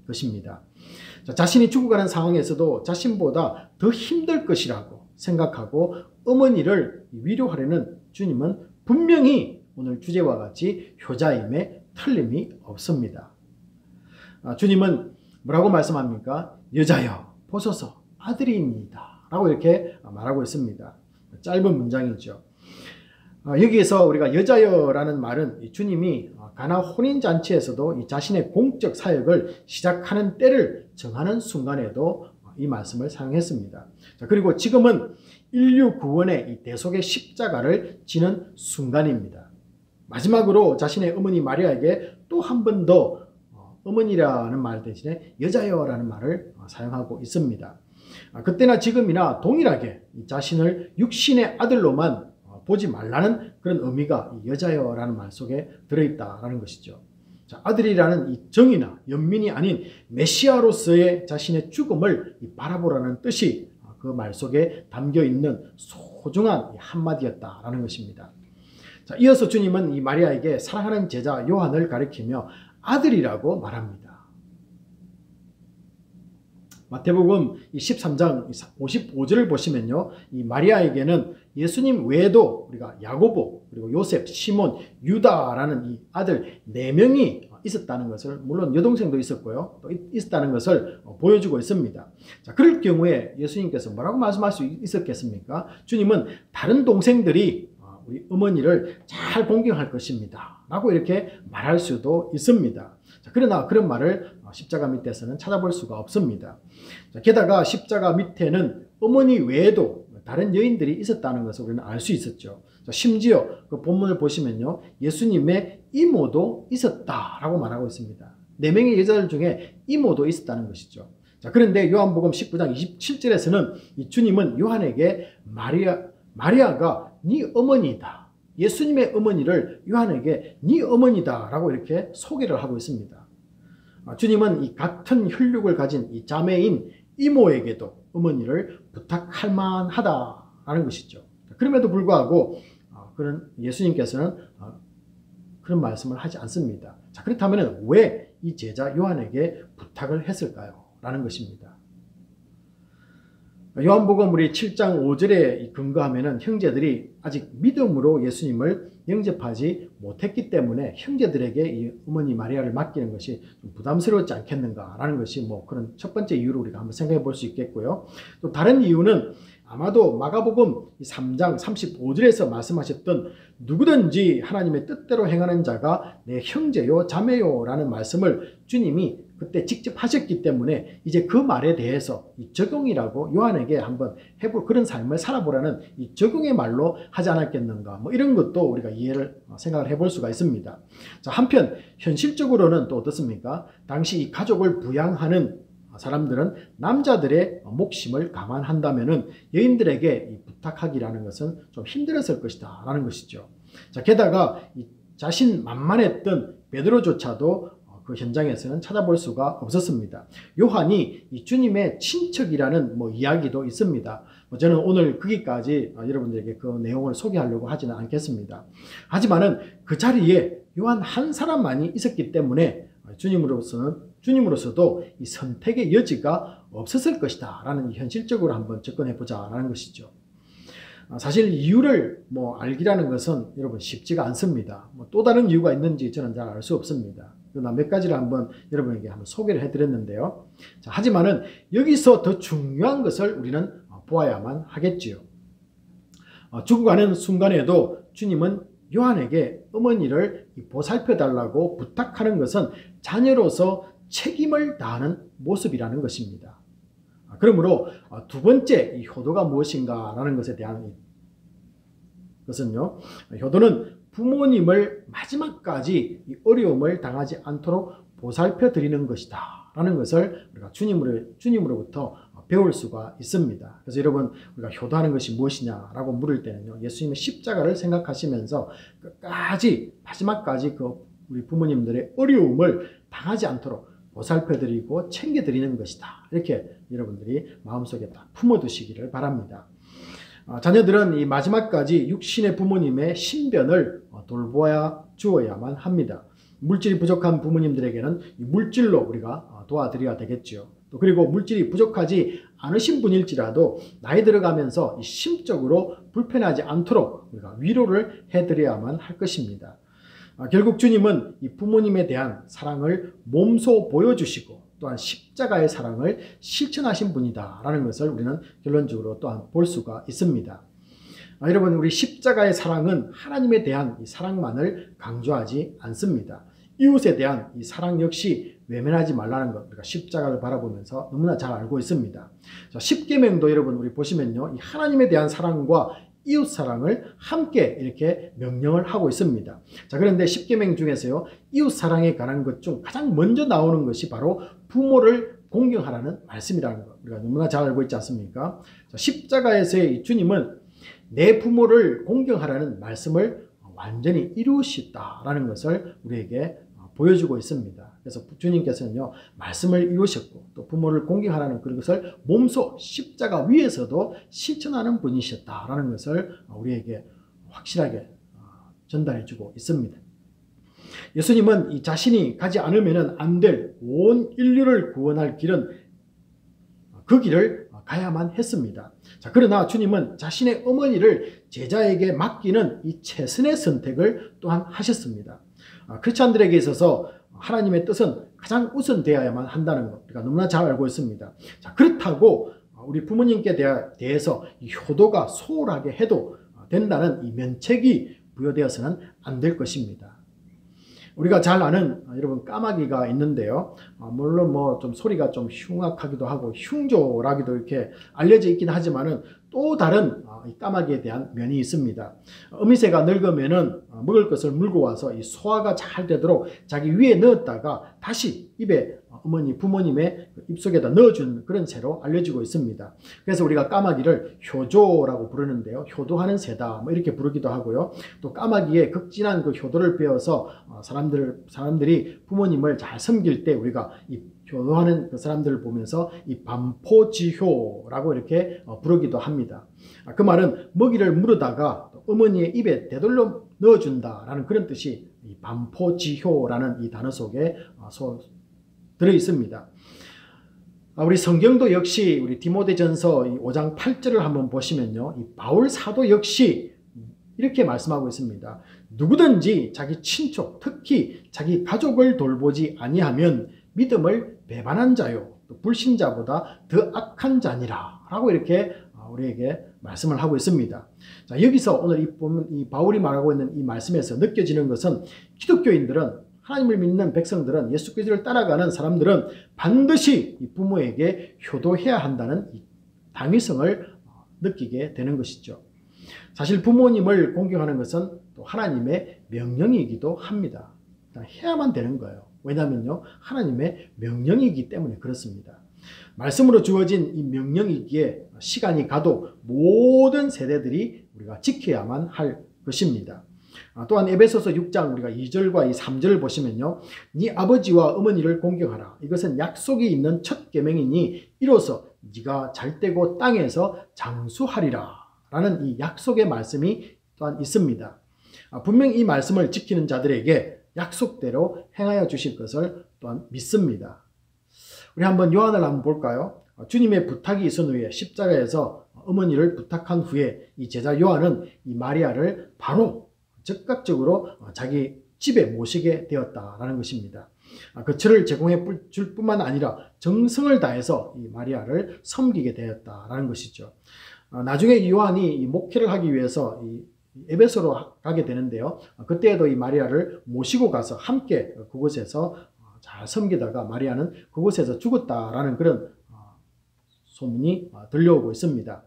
것입니다. 자, 자신이 죽어가는 상황에서도 자신보다 더 힘들 것이라고 생각하고 어머니를 위로하려는 주님은 분명히 오늘 주제와 같이 효자임에 틀림이 없습니다. 주님은 뭐라고 말씀합니까? 여자여 보소서 아들이입니다 라고 이렇게 말하고 있습니다. 짧은 문장이죠. 여기에서 우리가 여자여라는 말은 주님이 가나 혼인잔치에서도 이 자신의 공적 사역을 시작하는 때를 정하는 순간에도 이 말씀을 사용했습니다. 그리고 지금은 인류 구원의 이 대속의 십자가를 지는 순간입니다. 마지막으로 자신의 어머니 마리아에게 또 한 번 더 어머니라는 말 대신에 여자여라는 말을 사용하고 있습니다. 그때나 지금이나 동일하게 자신을 육신의 아들로만 보지 말라는 그런 의미가 여자여라는 말 속에 들어있다라는 것이죠. 자, 아들이라는 이 정의나 연민이 아닌 메시아로서의 자신의 죽음을 바라보라는 뜻이 그 말 속에 담겨 있는 소중한 한마디였다라는 것입니다. 자, 이어서 주님은 이 마리아에게 사랑하는 제자 요한을 가리키며 아들이라고 말합니다. 마태복음 13장 55절을 보시면요, 이 마리아에게는 예수님 외에도 우리가 야고보, 그리고 요셉, 시몬, 유다라는 이 아들 4명이 있었다는 것을, 물론 여동생도 있었고요, 또 있었다는 것을 보여주고 있습니다. 자, 그럴 경우에 예수님께서 뭐라고 말씀할 수 있었겠습니까? 주님은 다른 동생들이 우리 어머니를 잘 공경할 것입니다 라고 이렇게 말할 수도 있습니다. 자, 그러나 그런 말을 십자가 밑에서는 찾아볼 수가 없습니다. 자, 게다가 십자가 밑에는 어머니 외에도 다른 여인들이 있었다는 것을 우리는 알 수 있었죠. 자, 심지어 그 본문을 보시면요, 예수님의 이모도 있었다라고 말하고 있습니다. 4명의 여자들 중에 이모도 있었다는 것이죠. 자, 그런데 요한복음 19장 27절에서는 이 주님은 요한에게 마리아가 네 어머니다, 예수님의 어머니를 요한에게 네 어머니다 라고 이렇게 소개를 하고 있습니다. 주님은 이 같은 혈육을 가진 이 자매인 이모에게도 어머니를 부탁할 만하다라는 것이죠. 그럼에도 불구하고 그런 예수님께서는 그런 말씀을 하지 않습니다. 자, 그렇다면 왜 이 제자 요한에게 부탁을 했을까요? 라는 것입니다. 요한복음 우리 7장 5절에 근거하면은 형제들이 아직 믿음으로 예수님을 영접하지 못했기 때문에 형제들에게 이 어머니 마리아를 맡기는 것이 좀 부담스러웠지 않겠는가라는 것이 뭐 그런 첫 번째 이유로 우리가 한번 생각해 볼 수 있겠고요. 또 다른 이유는 아마도 마가복음 3장 35절에서 말씀하셨던 누구든지 하나님의 뜻대로 행하는 자가 내 형제요 자매요 라는 말씀을 주님이 그때 직접 하셨기 때문에 이제 그 말에 대해서 이 적용이라고 요한에게 한번 해볼 그런 삶을 살아보라는 이 적용의 말로 하지 않았겠는가, 뭐 이런 것도 우리가 생각을 해볼 수가 있습니다. 자, 한편 현실적으로는 또 어떻습니까? 당시 이 가족을 부양하는 사람들은 남자들의 목심을 감안한다면은 여인들에게 이 부탁하기라는 것은 좀 힘들었을 것이다 라는 것이죠. 자, 게다가 이 자신만만했던 베드로조차도 그 현장에서는 찾아볼 수가 없었습니다. 요한이 이 주님의 친척이라는 이야기도 있습니다. 저는 오늘 거기까지 여러분들에게 그 내용을 소개하려고 하지는 않겠습니다. 하지만은 그 자리에 요한 한 사람만이 있었기 때문에 주님으로서도 이 선택의 여지가 없었을 것이다 라는 현실적으로 한번 접근해 보자 라는 것이죠. 사실 이유를 알기라는 것은 여러분 쉽지가 않습니다. 또 다른 이유가 있는지 저는 잘 알 수 없습니다. 그러나 몇 가지를 한번 여러분에게 한번 소개를 해드렸는데요. 자, 하지만은 여기서 더 중요한 것을 우리는 보아야만 하겠지요. 죽어가는 순간에도 주님은 요한에게 어머니를 보살펴 달라고 부탁하는 것은 자녀로서 책임을 다하는 모습이라는 것입니다. 그러므로 두 번째 이 효도가 무엇인가라는 것에 대한 것은요, 효도는 부모님을 마지막까지 이 어려움을 당하지 않도록 보살펴 드리는 것이다 라는 것을 우리가 주님으로부터 배울 수가 있습니다. 그래서 여러분, 우리가 효도하는 것이 무엇이냐라고 물을 때는요, 예수님의 십자가를 생각하시면서 끝까지 마지막까지 우리 부모님들의 어려움을 당하지 않도록 보살펴 드리고 챙겨 드리는 것이다, 이렇게 여러분들이 마음속에 다 품어 두시기를 바랍니다. 자녀들은 이 마지막까지 육신의 부모님의 신변을 돌보아 주어야만 합니다. 물질이 부족한 부모님들에게는 물질로 우리가 도와드려야 되겠죠. 또 그리고 물질이 부족하지 않으신 분일지라도 나이 들어가면서 심적으로 불편하지 않도록 우리가 위로를 해드려야만 할 것입니다. 결국 주님은 이 부모님에 대한 사랑을 몸소 보여주시고 또한 십자가의 사랑을 실천하신 분이다 라는 것을 우리는 결론적으로 또한 볼 수가 있습니다. 여러분, 우리 십자가의 사랑은 하나님에 대한 이 사랑만을 강조하지 않습니다. 이웃에 대한 이 사랑 역시 외면하지 말라는 것, 우리가 십자가를 바라보면서 너무나 잘 알고 있습니다. 자, 십계명도 여러분 우리 보시면요, 이 하나님에 대한 사랑과 이웃 사랑을 함께 이렇게 명령을 하고 있습니다. 자, 그런데 십계명 중에서요, 이웃 사랑에 관한 것 중 가장 먼저 나오는 것이 바로 부모를 공경하라는 말씀이라는 것, 우리가 너무나 잘 알고 있지 않습니까? 자, 십자가에서의 이 주님은 내 부모를 공경하라는 말씀을 완전히 이루셨다라는 것을 우리에게 보여주고 있습니다. 그래서 주님께서는요, 말씀을 이루셨고 또 부모를 공경하라는 그것을 몸소 십자가 위에서도 실천하는 분이셨다라는 것을 우리에게 확실하게 전달해주고 있습니다. 예수님은 이 자신이 가지 않으면 안 될 온 인류를 구원할 길은 그 길을 가야만 했습니다. 자, 그러나 주님은 자신의 어머니를 제자에게 맡기는 이 최선의 선택을 또한 하셨습니다. 크리스찬들에게 있어서 하나님의 뜻은 가장 우선되어야만 한다는 것, 우리가 너무나 잘 알고 있습니다. 자, 그렇다고 우리 부모님께 대해서 이 효도가 소홀하게 해도 된다는 이 면책이 부여되어서는 안 될 것입니다. 우리가 잘 아는 여러분 까마귀가 있는데요, 물론 좀 소리가 좀 흉악하기도 하고 흉조라기도 이렇게 알려져 있긴 하지만은 또 다른 이 까마귀에 대한 면이 있습니다. 어미새가 늙으면은 먹을 것을 물고 와서 이 소화가 잘 되도록 자기 위에 넣었다가 다시 입에 부모님의 입속에다 넣어준 그런 새로 알려지고 있습니다. 그래서 우리가 까마귀를 효조라고 부르는데요, 효도하는 새다 이렇게 부르기도 하고요. 또 까마귀의 극진한 그 효도를 배워서 사람들이 부모님을 잘 섬길 때 우리가 이 효도하는 그 사람들을 보면서 이 반포지효라고 이렇게 부르기도 합니다. 그 말은 먹이를 물어다가 어머니의 입에 되돌려 넣어준다라는 그런 뜻이 이 반포지효라는 이 단어 속에 들어 있습니다. 우리 성경도 역시 우리 디모데전서 5장 8절을 한번 보시면요, 이 바울 사도 역시 이렇게 말씀하고 있습니다. 누구든지 자기 친족, 특히 자기 가족을 돌보지 아니하면 믿음을 배반한 자요, 또 불신자보다 더 악한 자니라 라고 이렇게 우리에게 말씀을 하고 있습니다. 자, 여기서 오늘 이 바울이 말하고 있는 이 말씀에서 느껴지는 것은 기독교인들은, 하나님을 믿는 백성들은, 예수 그리스도를 따라가는 사람들은 반드시 이 부모에게 효도해야 한다는 이 당위성을 느끼게 되는 것이죠. 사실 부모님을 공경하는 것은 또 하나님의 명령이기도 합니다. 해야만 되는 거예요. 왜냐하면요, 하나님의 명령이기 때문에 그렇습니다. 말씀으로 주어진 이 명령이기에 시간이 가도 모든 세대들이 우리가 지켜야만 할 것입니다. 또한 에베소서 6장 우리가 2절과 3절을 보시면요, 네 아버지와 어머니를 공경하라. 이것은 약속이 있는 첫 계명이니 이로써 네가 잘되고 땅에서 장수하리라 라는 이 약속의 말씀이 또한 있습니다. 분명히 이 말씀을 지키는 자들에게 약속대로 행하여 주실 것을 또한 믿습니다. 우리 한번 요한을 한번 볼까요? 주님의 부탁이 있은 후에 십자가에서 어머니를 부탁한 후에 이 제자 요한은 이 마리아를 바로 즉각적으로 자기 집에 모시게 되었다라는 것입니다. 그 철을 제공해 줄 뿐만 아니라 정성을 다해서 이 마리아를 섬기게 되었다라는 것이죠. 나중에 요한이 이 목회를 하기 위해서 이 에베소로 가게 되는데요. 그때에도 이 마리아를 모시고 가서 함께 그곳에서 잘 섬기다가 마리아는 그곳에서 죽었다라는 그런 소문이 들려오고 있습니다.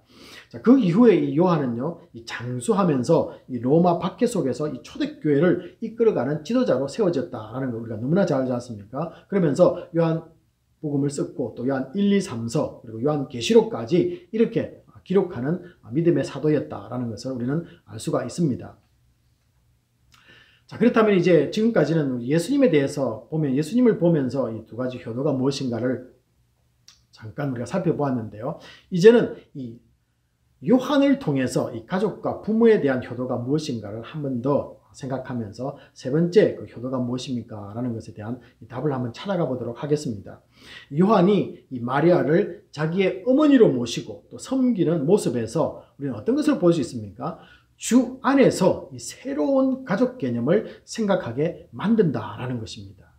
자, 그 이후에 이 요한은요, 이 장수하면서 이 로마 박해 속에서 이 초대교회를 이끌어가는 지도자로 세워졌다라는 걸 우리가 너무나 잘 알지 않습니까? 그러면서 요한복음을 썼고 또 요한 1, 2, 3서 그리고 요한 계시록까지 이렇게 기록하는 믿음의 사도였다라는 것을 우리는 알 수가 있습니다. 자, 그렇다면 이제 지금까지는 예수님에 대해서 예수님을 보면서 이 두 가지 효도가 무엇인가를 잠깐 우리가 살펴보았는데요. 이제는 이 요한을 통해서 이 가족과 부모에 대한 효도가 무엇인가를 한 번 더 생각하면서 세 번째 그 효도가 무엇입니까? 라는 것에 대한 답을 한번 찾아가 보도록 하겠습니다. 요한이 이 마리아를 자기의 어머니로 모시고 또 섬기는 모습에서 우리는 어떤 것을 볼 수 있습니까? 주 안에서 이 새로운 가족 개념을 생각하게 만든다라는 것입니다.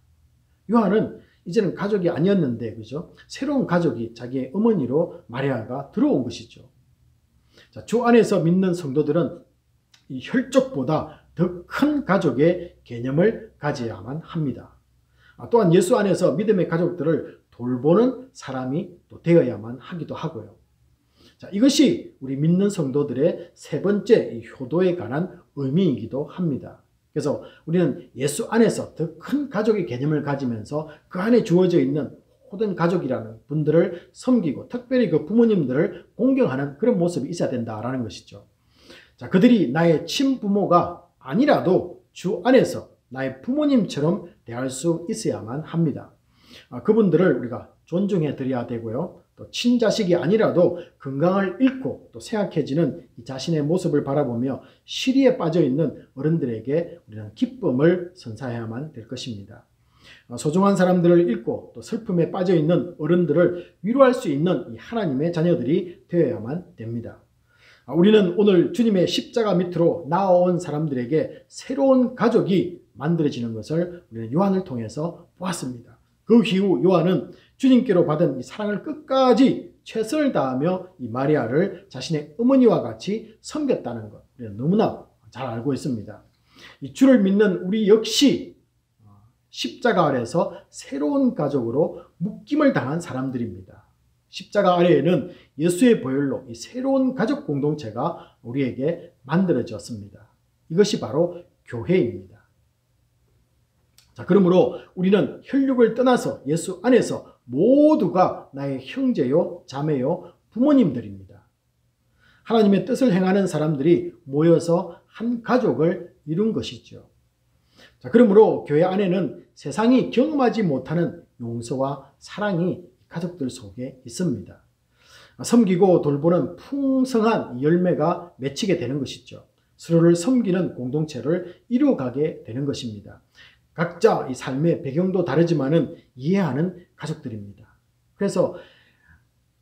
요한은 이제는 가족이 아니었는데, 그죠? 새로운 가족이 자기의 어머니로 마리아가 들어온 것이죠. 자, 주 안에서 믿는 성도들은 이 혈족보다 더 큰 가족의 개념을 가져야만 합니다. 또한 예수 안에서 믿음의 가족들을 돌보는 사람이 또 되어야만 하기도 하고요. 자, 이것이 우리 믿는 성도들의 세 번째 이 효도에 관한 의미이기도 합니다. 그래서 우리는 예수 안에서 더 큰 가족의 개념을 가지면서 그 안에 주어져 있는 모든 가족이라는 분들을 섬기고 특별히 그 부모님들을 공경하는 그런 모습이 있어야 된다라는 것이죠. 자, 그들이 나의 친부모가 아니라도 주 안에서 나의 부모님처럼 대할 수 있어야만 합니다. 그분들을 우리가 존중해 드려야 되고요. 또 친자식이 아니라도 건강을 잃고 또 생각해지는 이 자신의 모습을 바라보며 시리에 빠져 있는 어른들에게 우리는 기쁨을 선사해야만 될 것입니다. 소중한 사람들을 잃고 또 슬픔에 빠져 있는 어른들을 위로할 수 있는 이 하나님의 자녀들이 되어야만 됩니다. 우리는 오늘 주님의 십자가 밑으로 나아온 사람들에게 새로운 가족이 만들어지는 것을 우리는 요한을 통해서 보았습니다. 그 이후 요한은 주님께로 받은 이 사랑을 끝까지 최선을 다하며 이 마리아를 자신의 어머니와 같이 섬겼다는 것, 우리는 너무나 잘 알고 있습니다. 이 주를 믿는 우리 역시 십자가 아래에서 새로운 가족으로 묶임을 당한 사람들입니다. 십자가 아래에는 예수의 보혈로 이 새로운 가족 공동체가 우리에게 만들어졌습니다. 이것이 바로 교회입니다. 자, 그러므로 우리는 혈육을 떠나서 예수 안에서 모두가 나의 형제요, 자매요, 부모님들입니다. 하나님의 뜻을 행하는 사람들이 모여서 한 가족을 이룬 것이죠. 자, 그러므로 교회 안에는 세상이 경험하지 못하는 용서와 사랑이 가족들 속에 있습니다. 섬기고 돌보는 풍성한 열매가 맺히게 되는 것이죠. 서로를 섬기는 공동체를 이루어가게 되는 것입니다. 각자 이 삶의 배경도 다르지만은 이해하는 가족들입니다. 그래서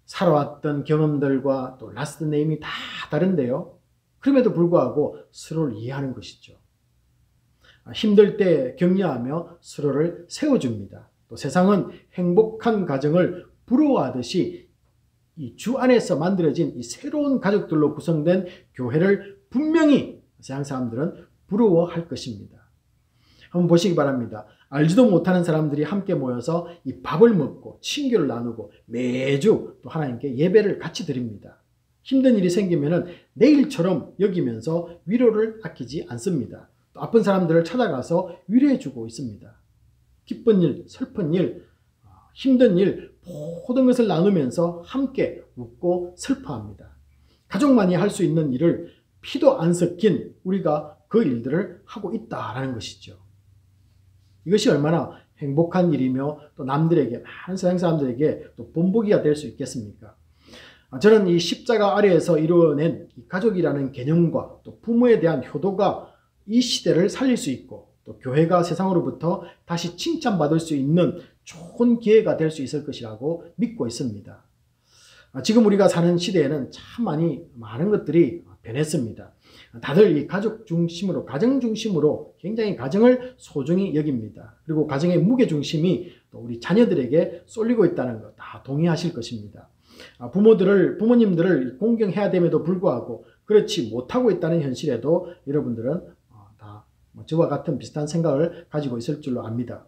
살아왔던 경험들과 또 라스트 네임이 다 다른데요. 그럼에도 불구하고 서로를 이해하는 것이죠. 힘들 때 격려하며 서로를 세워줍니다. 또 세상은 행복한 가정을 부러워하듯이 이 주 안에서 만들어진 이 새로운 가족들로 구성된 교회를 분명히 세상 사람들은 부러워할 것입니다. 한번 보시기 바랍니다. 알지도 못하는 사람들이 함께 모여서 이 밥을 먹고 친교를 나누고 매주 또 하나님께 예배를 같이 드립니다. 힘든 일이 생기면은 내일처럼 여기면서 위로를 아끼지 않습니다. 또 아픈 사람들을 찾아가서 위로해주고 있습니다. 기쁜 일, 슬픈 일, 힘든 일 모든 것을 나누면서 함께 웃고 슬퍼합니다. 가족만이 할 수 있는 일을 피도 안 섞인 우리가 그 일들을 하고 있다라는 것이죠. 이것이 얼마나 행복한 일이며 또 남들에게, 많은 세상 사람들에게 또 본보기가 될 수 있겠습니까? 저는 이 십자가 아래에서 이루어낸 이 가족이라는 개념과 또 부모에 대한 효도가 이 시대를 살릴 수 있고 또 교회가 세상으로부터 다시 칭찬받을 수 있는 좋은 기회가 될 수 있을 것이라고 믿고 있습니다. 지금 우리가 사는 시대에는 참 많은 것들이 변했습니다. 다들 이 가족 중심으로, 가정 중심으로 굉장히 가정을 소중히 여깁니다. 그리고 가정의 무게 중심이 또 우리 자녀들에게 쏠리고 있다는 것 다 동의하실 것입니다. 부모님들을 공경해야 됨에도 불구하고 그렇지 못하고 있다는 현실에도 여러분들은 다 저와 같은 비슷한 생각을 가지고 있을 줄로 압니다.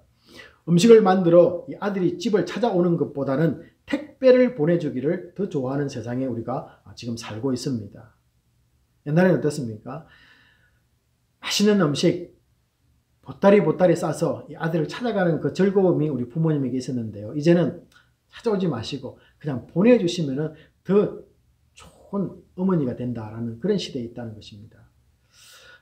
음식을 만들어 이 아들이 집을 찾아오는 것보다는 택배를 보내주기를 더 좋아하는 세상에 우리가 지금 살고 있습니다. 옛날에는 어떻습니까? 맛있는 음식 보따리 싸서 이 아들을 찾아가는 그 즐거움이 우리 부모님에게 있었는데요. 이제는 찾아오지 마시고 그냥 보내주시면 더 좋은 어머니가 된다라는 그런 시대에 있다는 것입니다.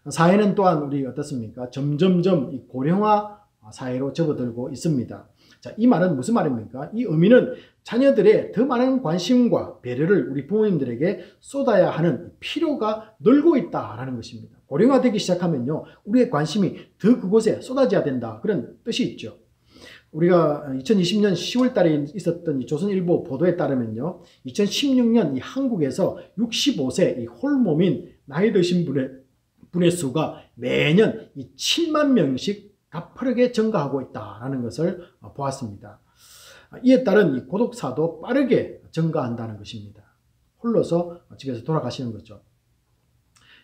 사회는 또한 우리 어떻습니까? 점점점 이 고령화 사회로 접어들고 있습니다. 자, 이 말은 무슨 말입니까? 이 의미는 자녀들의 더 많은 관심과 배려를 우리 부모님들에게 쏟아야 하는 필요가 늘고 있다라는 것입니다. 고령화되기 시작하면요, 우리의 관심이 더 그곳에 쏟아져야 된다, 그런 뜻이 있죠. 우리가 2020년 10월 달에 있었던 이 조선일보 보도에 따르면요, 2016년 이 한국에서 65세 이 홀몸인 나이 드신 분의 수가 매년 이 7만 명씩 가파르게 증가하고 있다는 것을 보았습니다. 이에 따른 이 고독사도 빠르게 증가한다는 것입니다. 홀로서 집에서 돌아가시는 거죠.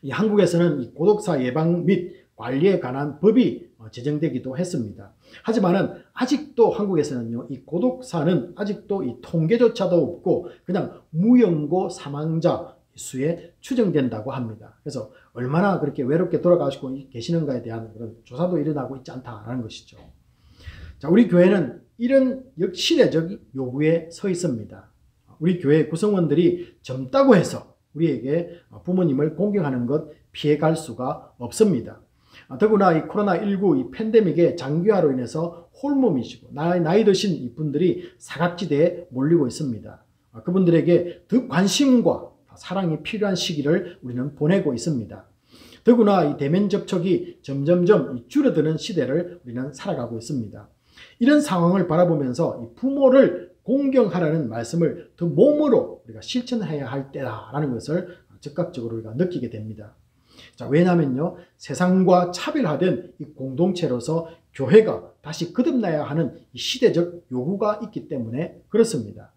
이 한국에서는 이 고독사 예방 및 관리에 관한 법이 제정되기도 했습니다. 하지만은 아직도 한국에서는요, 이 고독사는 아직도 이 통계조차도 없고 그냥 무연고 사망자 수에 추정된다고 합니다. 그래서 얼마나 그렇게 외롭게 돌아가시고 계시는가에 대한 그런 조사도 일어나고 있지 않다라는 것이죠. 자, 우리 교회는 이런 역시대적 요구에 서 있습니다. 우리 교회 구성원들이 젊다고 해서 우리에게 부모님을 공경하는 것 피해갈 수가 없습니다. 더구나 이 코로나19 이 팬데믹의 장기화로 인해서 홀몸이시고 나이 드신 이분들이 사각지대에 몰리고 있습니다. 그분들에게 더 관심과 사랑이 필요한 시기를 우리는 보내고 있습니다. 더구나 이 대면 접촉이 점점점 줄어드는 시대를 우리는 살아가고 있습니다. 이런 상황을 바라보면서 이 부모를 공경하라는 말씀을 더 몸으로 우리가 실천해야 할 때다라는 것을 즉각적으로 우리가 느끼게 됩니다. 자, 왜냐하면요, 세상과 차별화된 이 공동체로서 교회가 다시 거듭나야 하는 이 시대적 요구가 있기 때문에 그렇습니다.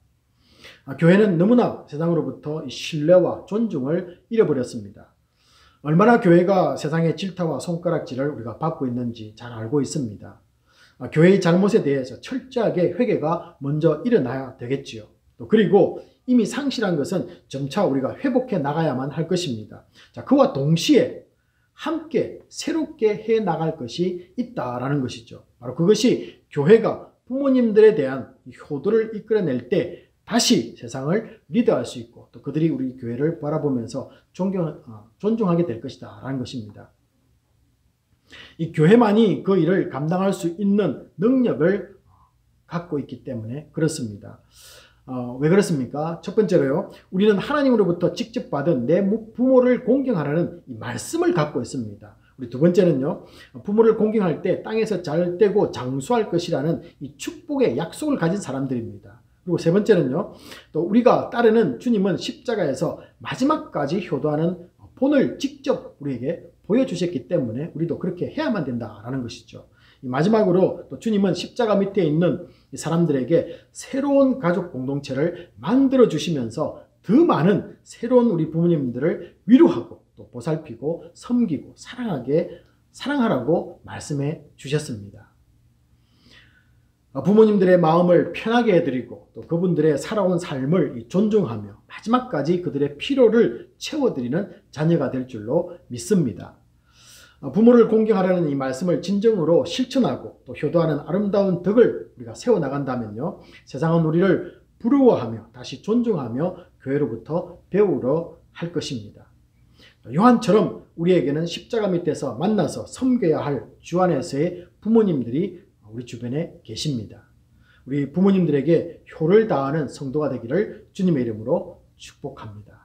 교회는 너무나 세상으로부터 신뢰와 존중을 잃어버렸습니다. 얼마나 교회가 세상의 질타와 손가락질을 우리가 받고 있는지 잘 알고 있습니다. 교회의 잘못에 대해서 철저하게 회개가 먼저 일어나야 되겠지요. 또 그리고 이미 상실한 것은 점차 우리가 회복해 나가야만 할 것입니다. 자, 그와 동시에 함께 새롭게 해 나갈 것이 있다라는 것이죠. 바로 그것이 교회가 부모님들에 대한 효도를 이끌어낼 때 다시 세상을 리드할 수 있고 또 그들이 우리 교회를 바라보면서 존중하게 될 것이다 라는 것입니다. 이 교회만이 그 일을 감당할 수 있는 능력을 갖고 있기 때문에 그렇습니다. 왜 그렇습니까? 첫 번째로요, 우리는 하나님으로부터 직접 받은 내 부모를 공경하라는 이 말씀을 갖고 있습니다. 우리 두 번째는요, 부모를 공경할 때 땅에서 잘 되고 장수할 것이라는 이 축복의 약속을 가진 사람들입니다. 그리고 세 번째는요, 또 우리가 따르는 주님은 십자가에서 마지막까지 효도하는 본을 직접 우리에게 보여주셨기 때문에 우리도 그렇게 해야만 된다라는 것이죠. 마지막으로 또 주님은 십자가 밑에 있는 이 사람들에게 새로운 가족 공동체를 만들어 주시면서 더 많은 새로운 우리 부모님들을 위로하고 또 보살피고 섬기고 사랑하라고 말씀해 주셨습니다. 부모님들의 마음을 편하게 해드리고 또 그분들의 살아온 삶을 존중하며 마지막까지 그들의 필요를 채워드리는 자녀가 될 줄로 믿습니다. 부모를 공경하라는 이 말씀을 진정으로 실천하고 또 효도하는 아름다운 덕을 우리가 세워나간다면요, 세상은 우리를 부러워하며 다시 존중하며 교회로부터 배우러 할 것입니다. 요한처럼 우리에게는 십자가 밑에서 만나서 섬겨야 할 주 안에서의 부모님들이 우리 주변에 계십니다. 우리 부모님들에게 효를 다하는 성도가 되기를 주님의 이름으로 축복합니다.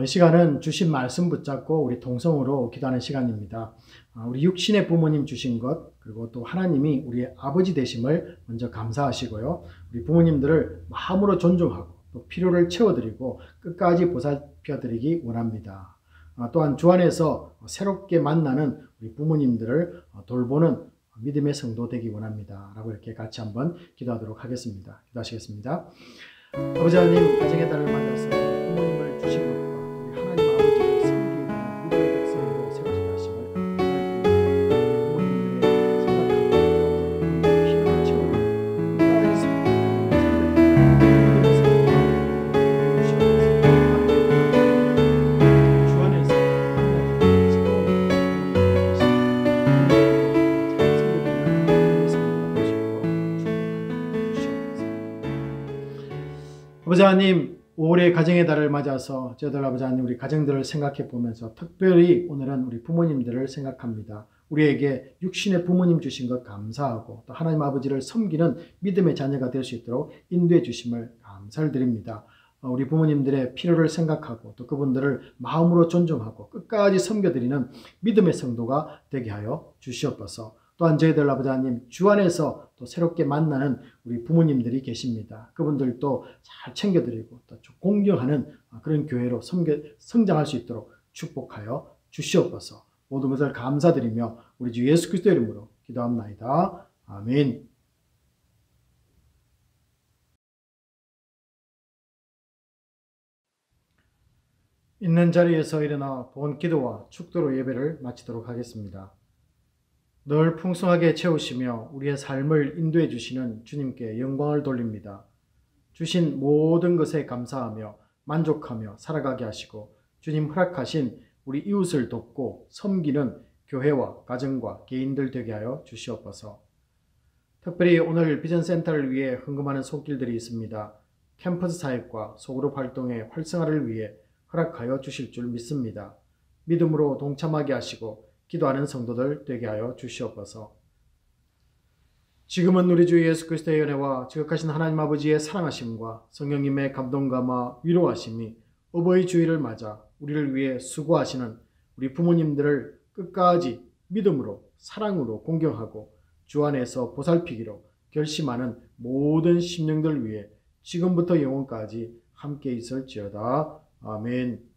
이 시간은 주신 말씀 붙잡고 우리 동성으로 기도하는 시간입니다. 우리 육신의 부모님 주신 것, 그리고 또 하나님이 우리의 아버지 되심을 먼저 감사하시고요, 우리 부모님들을 마음으로 존중하고 또 필요를 채워드리고 끝까지 보살펴드리기 원합니다. 또한 주 안에서 새롭게 만나는 우리 부모님들을 돌보는 믿음의 성도 되기 원합니다. 라고 이렇게 같이 한번 기도하도록 하겠습니다. 기도하시겠습니다. 아버지 하나님, 가정의 달을 맞아서 부모님을 주신 것과 우리 하나님 아버지를 섬기는 믿음의 백성으로 세워져 가심을 부모님들의 생각하고 필요를 채우는 끝까지 주 안에서 만나는 새로운 아버지 하나님, 5월의 가정의 달을 맞아서 저희들 아버지 하나님 우리 가정들을 생각해 보면서 특별히 오늘은 우리 부모님들을 생각합니다. 우리에게 육신의 부모님 주신 것 감사하고 또 하나님 아버지를 섬기는 믿음의 자녀가 될 수 있도록 인도해 주심을 감사를 드립니다. 우리 부모님들의 필요를 생각하고 또 그분들을 마음으로 존중하고 끝까지 섬겨드리는 믿음의 성도가 되게 하여 주시옵소서. 또한 저희들 아버지 하나님, 주 안에서 또 새롭게 만나는 우리 부모님들이 계십니다. 그분들도 잘 챙겨드리고 또 공경하는 그런 교회로 성장할 수 있도록 축복하여 주시옵소서. 모든 것을 감사드리며 우리 주 예수 그리스도 이름으로 기도합나이다. 아멘. 있는 자리에서 일어나 본 기도와 축도로 예배를 마치도록 하겠습니다. 늘 풍성하게 채우시며 우리의 삶을 인도해 주시는 주님께 영광을 돌립니다. 주신 모든 것에 감사하며 만족하며 살아가게 하시고 주님 허락하신 우리 이웃을 돕고 섬기는 교회와 가정과 개인들 되게 하여 주시옵소서. 특별히 오늘 비전센터를 위해 헌금하는 손길들이 있습니다. 캠퍼스 사역과 소그룹 활동의 활성화를 위해 허락하여 주실 줄 믿습니다. 믿음으로 동참하게 하시고 기도하는 성도들 되게 하여 주시옵소서. 지금은 우리 주 예수 그리스도의 은혜와 지극하신 하나님 아버지의 사랑하심과 성령님의 감동감화 위로하심이 어버이 주일을 맞아 우리를 위해 수고하시는 우리 부모님들을 끝까지 믿음으로 사랑으로 공경하고 주 안에서 보살피기로 결심하는 모든 심령들 위해 지금부터 영원까지 함께 있을지어다. 아멘.